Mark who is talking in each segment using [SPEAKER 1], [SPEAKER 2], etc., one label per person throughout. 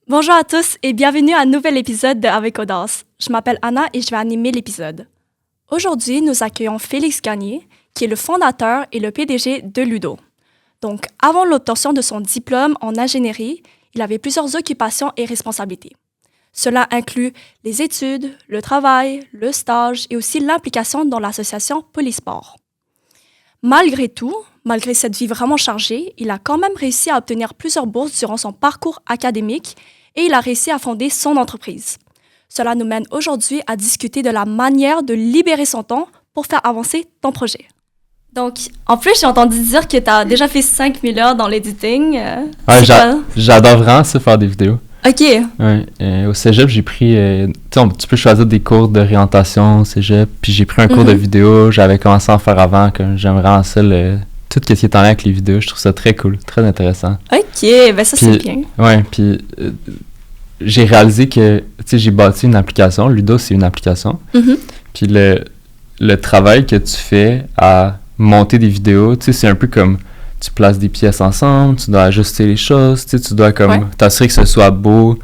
[SPEAKER 1] Bonjour à tous et bienvenue à un nouvel épisode de Avec Audace. Je m'appelle Anna et je vais animer l'épisode. Aujourd'hui, nous accueillons Félix Gagné, qui est le fondateur et le PDG de Ludo. Donc, avant l'obtention de son diplôme en ingénierie, il avait plusieurs occupations et responsabilités. Cela inclut les études, le travail, le stage et aussi l'implication dans l'association Polysport. Malgré tout, malgré cette vie vraiment chargée, il a quand même réussi à obtenir plusieurs bourses durant son parcours académique et il a réussi à fonder son entreprise. Cela nous mène aujourd'hui à discuter de la manière de libérer son temps pour faire avancer ton projet. Donc, en plus, j'ai entendu dire que tu as déjà fait 5000 heures dans l'editing.
[SPEAKER 2] Ouais, j'adore vraiment ça, faire des vidéos.
[SPEAKER 1] OK.
[SPEAKER 2] Ouais, au cégep, j'ai pris... tu peux choisir des cours d'orientation au cégep, puis j'ai pris un cours de vidéo. J'avais commencé à en faire avant, que j'aime vraiment ça, tout ce qui est en lien avec les vidéos. Je trouve ça très cool, très intéressant.
[SPEAKER 1] OK, ben ça, c'est bien.
[SPEAKER 2] Ouais, puis j'ai réalisé que, j'ai bâti une application. Ludo, c'est une application. Puis le travail que tu fais à monter des vidéos, c'est un peu comme... Tu places des pièces ensemble, tu dois ajuster les choses, tu dois t'assurer que ce soit beau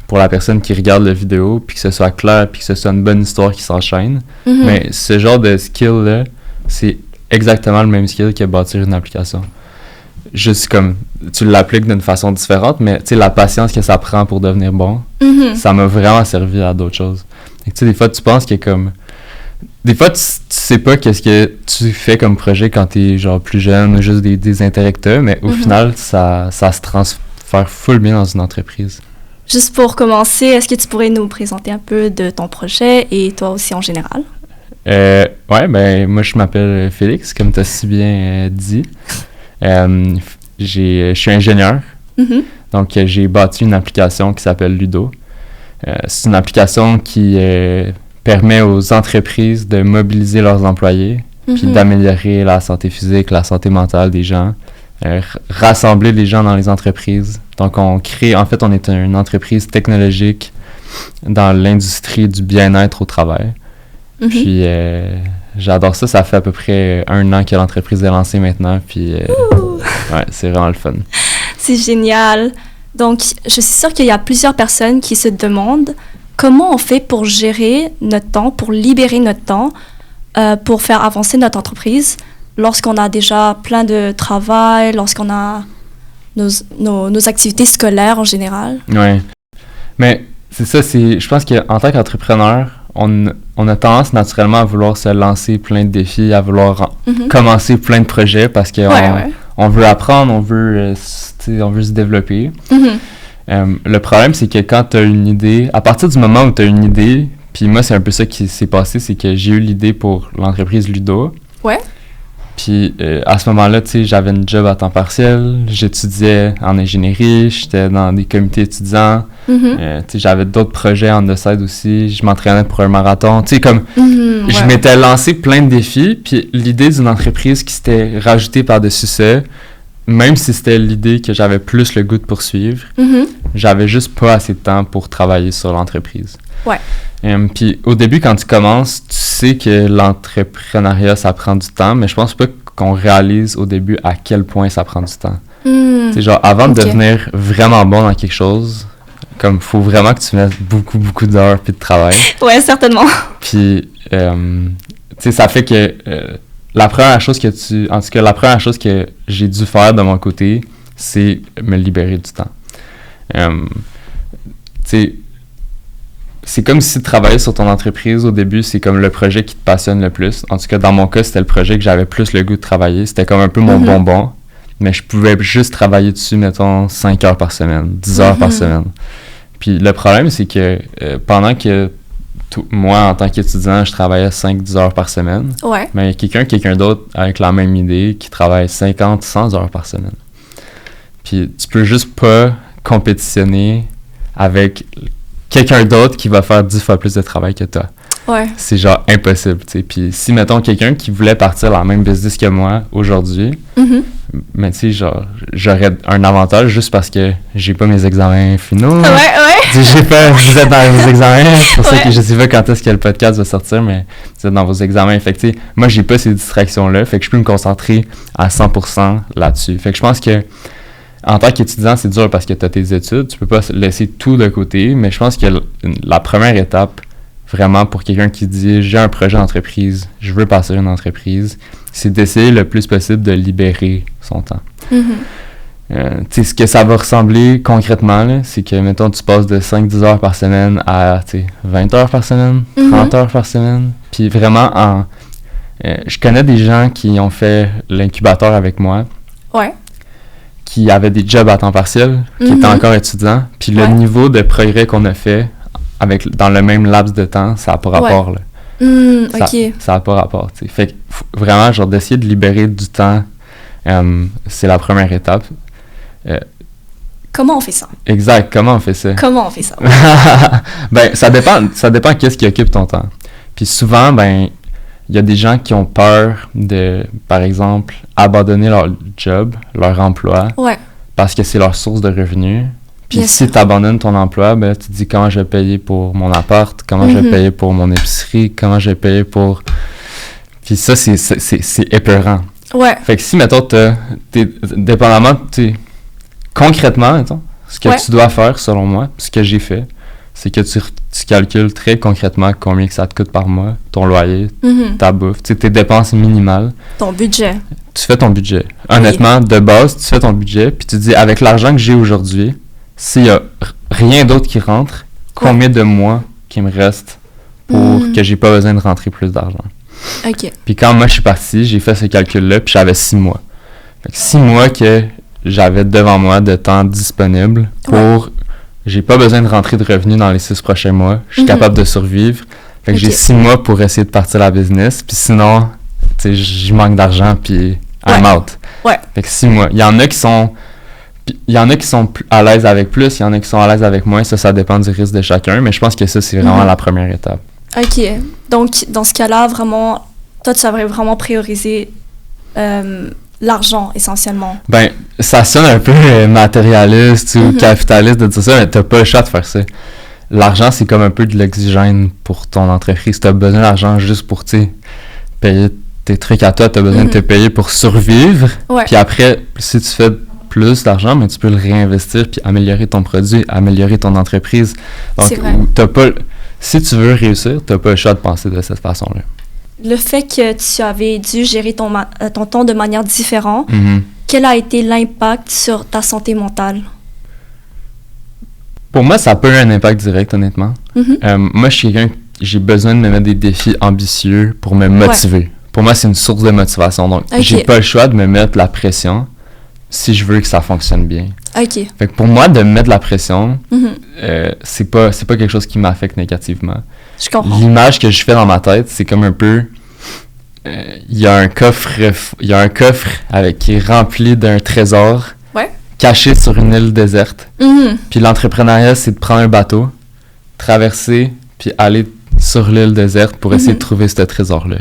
[SPEAKER 2] pour la personne qui regarde la vidéo, puis que ce soit clair, puis que ce soit une bonne histoire qui s'enchaîne. Mais ce genre de skill-là, c'est exactement le même skill que bâtir une application. Juste comme, tu l'appliques d'une façon différente, mais la patience que ça prend pour devenir bon, ça m'a vraiment servi à d'autres choses. Et des fois, tu penses que comme... Des fois, tu sais pas qu'est-ce que tu fais comme projet quand t'es genre plus jeune ou juste des intérêts que t'as, mais au final, ça se transfère full bien dans une entreprise.
[SPEAKER 1] Juste pour commencer, est-ce que tu pourrais nous présenter un peu de ton projet et toi aussi en général?
[SPEAKER 2] Ouais, ben moi je m'appelle Félix, comme tu as si bien dit. Je suis ingénieur, donc j'ai bâti une application qui s'appelle Ludo. C'est une application qui permet aux entreprises de mobiliser leurs employés, puis d'améliorer la santé physique, la santé mentale des gens, rassembler les gens dans les entreprises. Donc, on est une entreprise technologique dans l'industrie du bien-être au travail. Puis, j'adore ça. Ça fait à peu près 1 an que l'entreprise est lancée maintenant, puis ouais, c'est vraiment le fun.
[SPEAKER 1] C'est génial. Donc, je suis sûre qu'il y a plusieurs personnes qui se demandent comment on fait pour gérer notre temps, pour libérer notre temps, pour faire avancer notre entreprise lorsqu'on a déjà plein de travail, lorsqu'on a nos activités scolaires en général?
[SPEAKER 2] Oui. Mais c'est ça, je pense qu'en tant qu'entrepreneur, on a tendance naturellement à vouloir se lancer plein de défis, à vouloir commencer plein de projets parce qu'on on veut apprendre, on veut se développer. Le problème, c'est que quand tu as une idée, à partir du moment où tu as une idée, puis moi, c'est un peu ça qui s'est passé, c'est que j'ai eu l'idée pour l'entreprise Ludo. Ouais. Puis à ce moment-là, j'avais une job à temps partiel, j'étudiais en ingénierie, j'étais dans des comités étudiants, j'avais d'autres projets en side aussi, je m'entraînais pour un marathon, je m'étais lancé plein de défis, puis l'idée d'une entreprise qui s'était rajoutée par-dessus ça, même si c'était l'idée que j'avais plus le goût de poursuivre, j'avais juste pas assez de temps pour travailler sur l'entreprise. Ouais. Puis au début, quand tu commences, tu sais que l'entrepreneuriat, ça prend du temps, mais je pense pas qu'on réalise au début à quel point ça prend du temps. Avant de devenir vraiment bon dans quelque chose, comme faut vraiment que tu mettes beaucoup d'heures puis de travail.
[SPEAKER 1] Ouais, certainement.
[SPEAKER 2] Puis, ça fait que... la première chose que j'ai dû faire de mon côté, c'est me libérer du temps. C'est comme si travailler sur ton entreprise au début, c'est comme le projet qui te passionne le plus. En tout cas, dans mon cas, c'était le projet que j'avais plus le goût de travailler. C'était comme un peu mon bonbon, mais je pouvais juste travailler dessus, mettons, 5 heures par semaine, 10 heures par semaine. Puis le problème, c'est que pendant que moi, en tant qu'étudiant, je travaillais 5-10 heures par semaine. Ouais. Mais il y a quelqu'un d'autre avec la même idée qui travaille 50-100 heures par semaine. Puis tu peux juste pas compétitionner avec quelqu'un d'autre qui va faire 10 fois plus de travail que toi. Ouais. C'est genre impossible, tu sais. Puis si, mettons, quelqu'un qui voulait partir la même business que moi aujourd'hui, mais tu sais, genre, j'aurais un avantage juste parce que j'ai pas mes examens finaux. Vous êtes dans vos examens, c'est pour ça que je sais pas quand est-ce que le podcast va sortir, mais vous êtes dans vos examens. Fait que, tu sais, moi, j'ai pas ces distractions-là, fait que je peux me concentrer à 100% là-dessus. Fait que je pense que en tant qu'étudiant, c'est dur parce que tu as tes études, tu peux pas laisser tout de côté, mais je pense que la première étape, vraiment, pour quelqu'un qui dit « j'ai un projet d'entreprise, je veux passer une entreprise », c'est d'essayer le plus possible de libérer son temps. Tu sais, ce que ça va ressembler concrètement, là, c'est que, mettons, tu passes de 5-10 heures par semaine à 20 heures par semaine, 30 heures par semaine, puis vraiment, je connais des gens qui ont fait l'incubateur avec moi, qui avaient des jobs à temps partiel, qui étaient encore étudiants, puis le niveau de progrès qu'on a fait dans le même laps de temps, ça n'a pas rapport, là. Ça n'a pas rapport, tu sais. Fait que, vraiment, genre, d'essayer de libérer du temps, c'est la première étape.
[SPEAKER 1] Comment on fait ça?
[SPEAKER 2] Exact, comment on fait ça? Ben, ça dépend qu'est-ce qui occupe ton temps. Puis souvent, ben, il y a des gens qui ont peur de, par exemple, abandonner leur job, leur emploi, parce que c'est leur source de revenus. Puis si tu abandonnes ton emploi, ben, tu te dis comment je vais payer pour mon appart, comment je vais payer pour mon épicerie, comment je vais payer pour... Puis ça, c'est épeurant. Fait que si, mettons, dépendamment, concrètement, mettons, ce que tu dois faire, selon moi, ce que j'ai fait, c'est que tu calcules très concrètement combien que ça te coûte par mois, ton loyer, ta bouffe, tes dépenses minimales.
[SPEAKER 1] Ton budget.
[SPEAKER 2] Tu fais ton budget. Honnêtement, de base, tu fais ton budget, puis tu dis, avec l'argent que j'ai aujourd'hui, s'il y a rien d'autre qui rentre, combien de mois qu'il me reste pour que j'ai pas besoin de rentrer plus d'argent. Puis quand moi je suis parti, j'ai fait ce calcul-là, puis j'avais 6 mois. Fait que 6 mois que j'avais devant moi de temps disponible pour... J'ai pas besoin de rentrer de revenus dans les 6 prochains mois. Je suis capable de survivre. Fait que j'ai 6 mois pour essayer de partir la business. Puis sinon, tu sais, j'y manque d'argent, puis I'm out. Fait que 6 mois. Il y en a qui sont à l'aise avec plus, il y en a qui sont à l'aise avec moins. Ça dépend du risque de chacun. Mais je pense que ça, c'est vraiment la première étape.
[SPEAKER 1] OK. Donc, dans ce cas-là, vraiment, toi, tu savais vraiment prioriser l'argent, essentiellement. Ben,
[SPEAKER 2] ça sonne un peu matérialiste ou capitaliste de dire ça, mais t'as pas le choix de faire ça. L'argent, c'est comme un peu de l'oxygène pour ton entreprise. T'as besoin d'argent juste pour, payer tes trucs à toi. T'as besoin de te payer pour survivre. Puis après, si tu fais plus d'argent, mais tu peux le réinvestir puis améliorer ton produit, améliorer ton entreprise. Donc,
[SPEAKER 1] c'est vrai.
[SPEAKER 2] Si tu veux réussir, t'as pas le choix de penser de cette façon-là.
[SPEAKER 1] Le fait que tu avais dû gérer ton temps de manière différente, quel a été l'impact sur ta santé mentale?
[SPEAKER 2] Pour moi, ça a pas eu un impact direct, honnêtement. Moi, je suis quelqu'un, j'ai besoin de me mettre des défis ambitieux pour me motiver. Pour moi, c'est une source de motivation. Donc, j'ai pas le choix de me mettre la pression si je veux que ça fonctionne bien. Fait que pour moi, de me mettre de la pression, c'est pas quelque chose qui m'affecte négativement.
[SPEAKER 1] Je comprends.
[SPEAKER 2] L'image que je fais dans ma tête, c'est comme un peu... Il y a un coffre qui est rempli d'un trésor caché sur une île déserte. Puis l'entrepreneuriat, c'est de prendre un bateau, traverser, puis aller sur l'île déserte pour essayer de trouver ce trésor-là.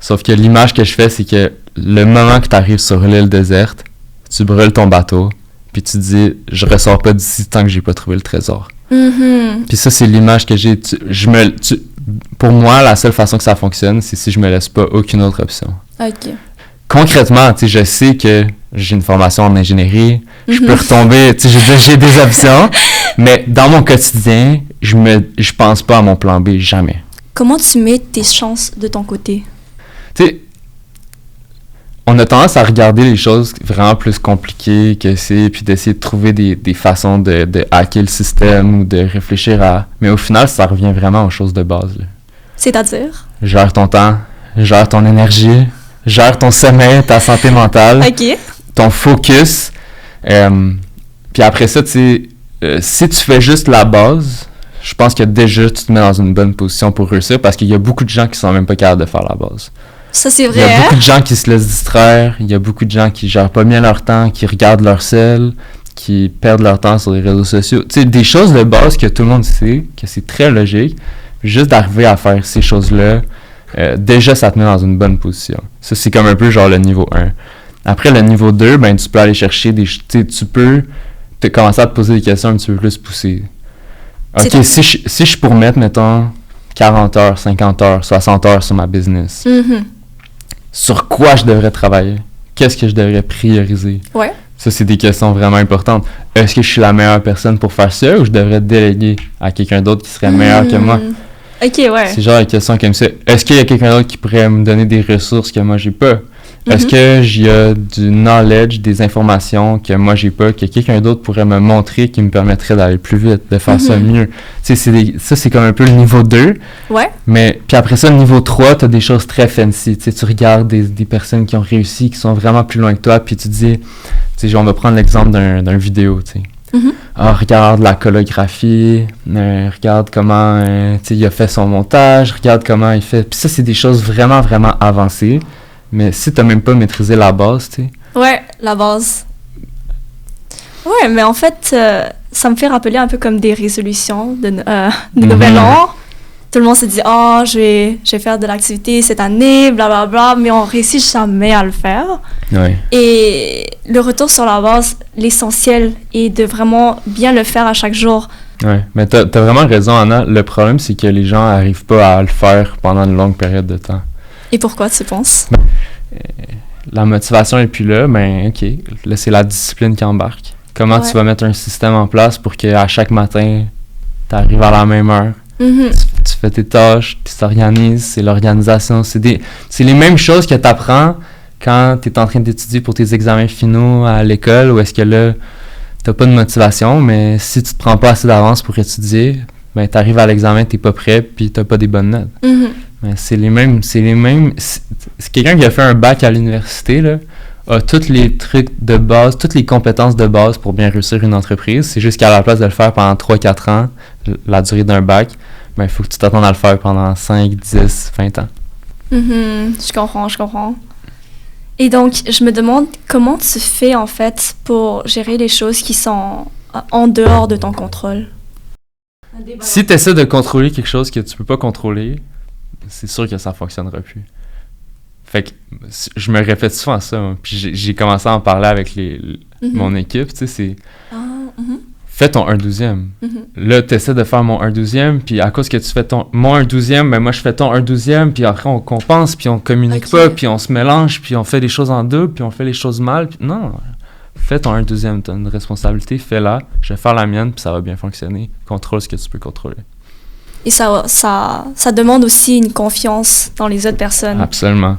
[SPEAKER 2] Sauf que l'image que je fais, c'est que le moment que tu arrives sur l'île déserte, tu brûles ton bateau, puis tu dis « Je ressors pas d'ici tant que j'ai pas trouvé le trésor. » Puis ça, c'est l'image que j'ai. Pour moi, la seule façon que ça fonctionne, c'est si je me laisse pas aucune autre option. Concrètement, tu sais, je sais que j'ai une formation en ingénierie, je peux retomber, tu sais, j'ai des options, mais dans mon quotidien, je pense pas à mon plan B, jamais.
[SPEAKER 1] Comment tu mets tes chances de ton côté?
[SPEAKER 2] Tu sais, on a tendance à regarder les choses vraiment plus compliquées que c'est, puis d'essayer de trouver des façons de hacker le système ou de réfléchir à... Mais au final, ça revient vraiment aux choses de base. Là.
[SPEAKER 1] C'est-à-dire?
[SPEAKER 2] Gère ton temps, gère ton énergie, gère ton sommeil, ta santé mentale, ton focus. Puis après ça, tu sais, si tu fais juste la base, je pense que déjà, tu te mets dans une bonne position pour réussir parce qu'il y a beaucoup de gens qui sont même pas capables de faire la base.
[SPEAKER 1] Ça, c'est vrai.
[SPEAKER 2] Il y a beaucoup de gens qui se laissent distraire, il y a beaucoup de gens qui gèrent pas bien leur temps, qui regardent leur cell, qui perdent leur temps sur les réseaux sociaux. Tu sais, des choses de base que tout le monde sait, que c'est très logique. Juste d'arriver à faire ces choses-là, déjà, ça te met dans une bonne position. Ça, c'est comme un peu genre le niveau 1. Après, le niveau 2, ben, tu peux aller chercher des... Tu sais, tu peux commencer à te poser des questions un petit peu plus poussées. OK, si je pourrais mettre, mettons, 40 heures, 50 heures, 60 heures sur ma business, sur quoi je devrais travailler? Qu'est-ce que je devrais prioriser? Ça, c'est des questions vraiment importantes. Est-ce que je suis la meilleure personne pour faire ça ou je devrais déléguer à quelqu'un d'autre qui serait meilleur que moi?
[SPEAKER 1] OK, ouais.
[SPEAKER 2] C'est genre des questions comme ça. Est-ce qu'il y a quelqu'un d'autre qui pourrait me donner des ressources que moi, j'ai pas? Est-ce que j'ai du knowledge, des informations que moi, j'ai pas, que quelqu'un d'autre pourrait me montrer qui me permettrait d'aller plus vite, de faire ça mieux? Tu sais, ça, c'est comme un peu le niveau 2.
[SPEAKER 1] Ouais.
[SPEAKER 2] Mais, puis après ça, le niveau 3, t'as des choses très fancy. Tu sais, tu regardes des personnes qui ont réussi, qui sont vraiment plus loin que toi, puis tu te dis, tu sais, on va prendre l'exemple d'un vidéo, tu sais. Ah, regarde la chorégraphie, regarde comment, tu sais, il a fait son montage, regarde comment il fait... Puis ça, c'est des choses vraiment, vraiment avancées. Mais si t'as même pas maîtrisé la base, tu sais...
[SPEAKER 1] Ouais, la base. Ouais, mais en fait, ça me fait rappeler un peu comme des résolutions de Nouvel An. Tout le monde se dit « Oh, je vais faire de l'activité cette année, blablabla », mais on réussit jamais à le faire.
[SPEAKER 2] Ouais.
[SPEAKER 1] Et le retour sur la base, l'essentiel est de vraiment bien le faire à chaque jour.
[SPEAKER 2] Ouais, mais t'as vraiment raison, Anna. Le problème, c'est que les gens n'arrivent pas à le faire pendant une longue période de temps.
[SPEAKER 1] Et pourquoi, tu penses?
[SPEAKER 2] La motivation est plus là, ben OK, là, c'est la discipline qui embarque. Comment tu vas mettre un système en place pour qu'à chaque matin, tu arrives à la même heure? Tu fais tes tâches, tu t'organises, c'est l'organisation. C'est les mêmes choses que tu apprends quand tu es en train d'étudier pour tes examens finaux à l'école, ou est-ce que là, tu n'as pas de motivation, mais si tu te prends pas assez d'avance pour étudier, ben tu arrives à l'examen, tu n'es pas prêt, puis tu n'as pas des bonnes notes. Ben, c'est les mêmes. C'est quelqu'un qui a fait un bac à l'université, là, a tous les trucs de base, toutes les compétences de base pour bien réussir une entreprise. C'est juste qu'à la place de le faire pendant 3-4 ans, la durée d'un bac, ben, il faut que tu t'attendes à le faire pendant 5, 10, 20 ans.
[SPEAKER 1] Je comprends. Et donc, je me demande comment tu fais, en fait, pour gérer les choses qui sont en dehors de ton contrôle.
[SPEAKER 2] Si tu essaies de contrôler quelque chose que tu peux pas contrôler, c'est sûr que ça fonctionnera plus. Fait que je me répète souvent ça, hein. Puis j'ai commencé à en parler avec mon équipe, tu sais, c'est... Fais ton 1/12e. Là, tu essaies de faire mon 1/12e, puis à cause que tu fais mon 1/12e, ben moi, je fais ton 1/12e, puis après, on compense, puis on communique pas, puis on se mélange, puis on fait les choses en double, puis on fait les choses mal. Puis non, fais ton 1/12e, tu as une responsabilité, fais-la, je vais faire la mienne, puis ça va bien fonctionner. Contrôle ce que tu peux contrôler.
[SPEAKER 1] Et ça demande aussi une confiance dans les autres personnes.
[SPEAKER 2] Absolument.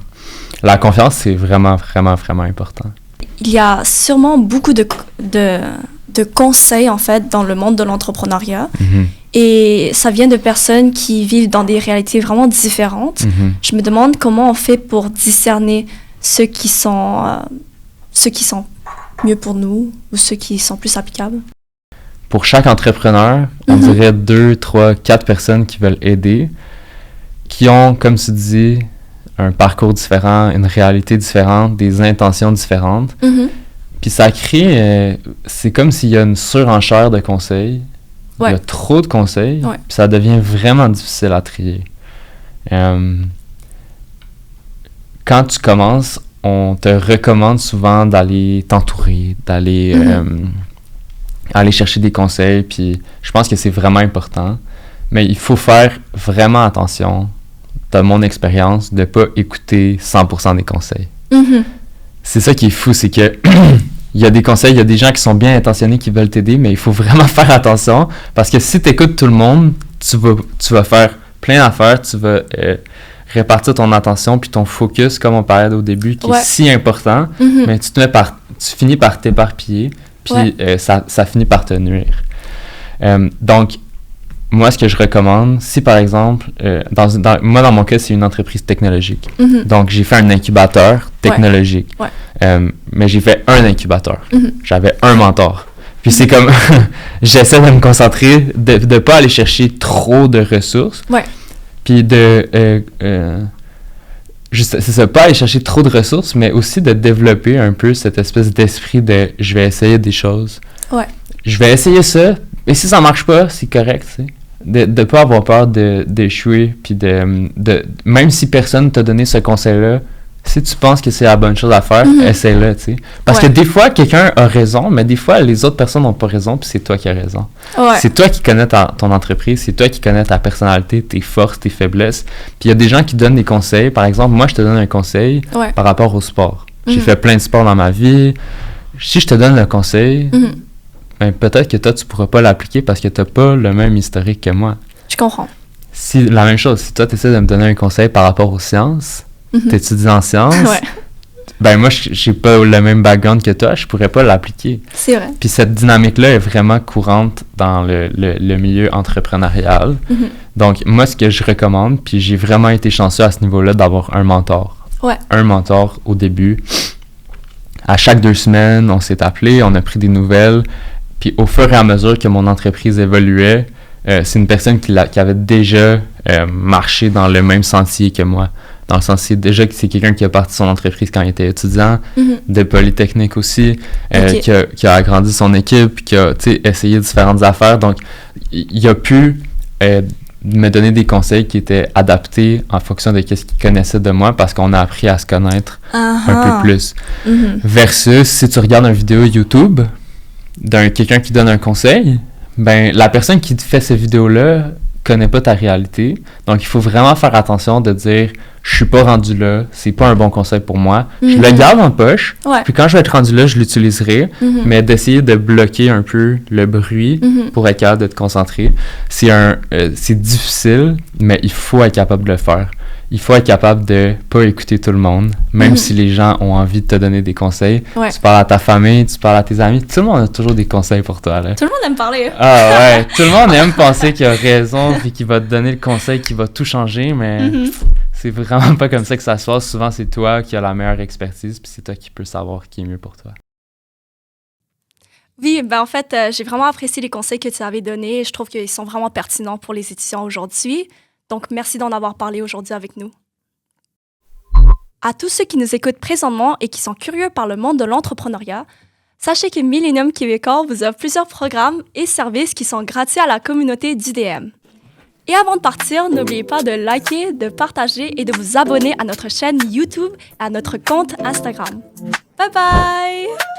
[SPEAKER 2] La confiance, c'est vraiment, vraiment, vraiment important.
[SPEAKER 1] Il y a sûrement beaucoup de conseils, en fait, dans le monde de l'entrepreneuriat. Et ça vient de personnes qui vivent dans des réalités vraiment différentes. Je me demande comment on fait pour discerner ceux qui sont mieux pour nous ou ceux qui sont plus applicables.
[SPEAKER 2] Pour chaque entrepreneur, on dirait 2, 3, 4 personnes qui veulent aider, qui ont, comme tu dis, un parcours différent, une réalité différente, des intentions différentes. Puis ça crée... c'est comme s'il y a une surenchère de conseils. Il y a trop de conseils, puis ça devient vraiment difficile à trier. Quand tu commences, on te recommande souvent d'aller t'entourer, d'aller... aller chercher des conseils, puis je pense que c'est vraiment important. Mais il faut faire vraiment attention, de mon expérience, de ne pas écouter 100% des conseils. C'est ça qui est fou, c'est que il y a des conseils, il y a des gens qui sont bien intentionnés, qui veulent t'aider, mais il faut vraiment faire attention, parce que si tu écoutes tout le monde, tu vas faire plein d'affaires, tu vas répartir ton attention, puis ton focus, comme on parlait au début, qui est si important, mais tu finis par t'éparpiller, puis ça finit par te nuire. Donc, moi, ce que je recommande, si par exemple, moi, dans mon cas, c'est une entreprise technologique. Donc, j'ai fait un incubateur technologique. Mais j'ai fait un incubateur. J'avais un mentor. Puis c'est comme, j'essaie de me concentrer, de ne pas aller chercher trop de ressources. Puis c'est ça, pas aller chercher trop de ressources, mais aussi de développer un peu cette espèce d'esprit de je vais essayer des choses. Je vais essayer ça, et si ça marche pas, c'est correct, tu sais. De ne pas avoir peur d'échouer, puis même si personne t'a donné ce conseil-là, si tu penses que c'est la bonne chose à faire, essaie-le, tu sais. Parce que des fois, quelqu'un a raison, mais des fois, les autres personnes n'ont pas raison, puis c'est toi qui as raison. C'est toi qui connais ton entreprise, c'est toi qui connais ta personnalité, tes forces, tes faiblesses. Puis il y a des gens qui donnent des conseils. Par exemple, moi, je te donne un conseil par rapport au sport. J'ai fait plein de sports dans ma vie. si je te donne le conseil, ben, peut-être que toi, tu pourras pas l'appliquer parce que tu n'as pas le même historique que moi.
[SPEAKER 1] Je comprends.
[SPEAKER 2] Si, la même chose, si toi, tu essaies de me donner un conseil par rapport aux sciences, t'étudies en sciences, ben moi, j'ai pas le même background que toi, je pourrais pas l'appliquer.
[SPEAKER 1] C'est vrai.
[SPEAKER 2] Puis cette dynamique-là est vraiment courante dans le milieu entrepreneurial. Donc, moi, ce que je recommande, puis j'ai vraiment été chanceux à ce niveau-là d'avoir un mentor. Un mentor au début. À chaque 2 semaines, on s'est appelé, on a pris des nouvelles. Puis au fur et à mesure que mon entreprise évoluait, c'est une personne qui avait déjà marché dans le même sentier que moi. Dans le sens, déjà que c'est quelqu'un qui a parti son entreprise quand il était étudiant, de Polytechnique aussi, qui a agrandi son équipe, qui a essayé différentes affaires. Donc, il a pu me donner des conseils qui étaient adaptés en fonction de ce qu'il connaissait de moi parce qu'on a appris à se connaître un peu plus. Versus, si tu regardes une vidéo YouTube d'un quelqu'un qui donne un conseil, ben la personne qui te fait cette vidéo-là connaît pas ta réalité. Donc, il faut vraiment faire attention de dire « Je suis pas rendu là, c'est pas un bon conseil pour moi. Je le garde en poche, puis quand je vais être rendu là, je l'utiliserai. Mais d'essayer de bloquer un peu le bruit pour être capable de te concentrer, c'est difficile, mais il faut être capable de le faire. Il faut être capable de pas écouter tout le monde, même si les gens ont envie de te donner des conseils. Tu parles à ta famille, tu parles à tes amis, tout le monde a toujours des conseils pour toi, là.
[SPEAKER 1] Tout le monde aime parler.
[SPEAKER 2] Ah ouais, tout le monde aime penser qu'il a raison puis qu'il va te donner le conseil qui va tout changer, mais c'est vraiment pas comme ça que ça se passe. Souvent, c'est toi qui as la meilleure expertise puis c'est toi qui peux savoir qui est mieux pour toi.
[SPEAKER 1] Oui, ben en fait, j'ai vraiment apprécié les conseils que tu avais donnés. Je trouve qu'ils sont vraiment pertinents pour les étudiants aujourd'hui. Donc, merci d'en avoir parlé aujourd'hui avec nous. À tous ceux qui nous écoutent présentement et qui sont curieux par le monde de l'entrepreneuriat, sachez que Millennium Québécois vous offre plusieurs programmes et services qui sont gratuits à la communauté d'UDM. Et avant de partir, n'oubliez pas de liker, de partager et de vous abonner à notre chaîne YouTube et à notre compte Instagram. Bye bye!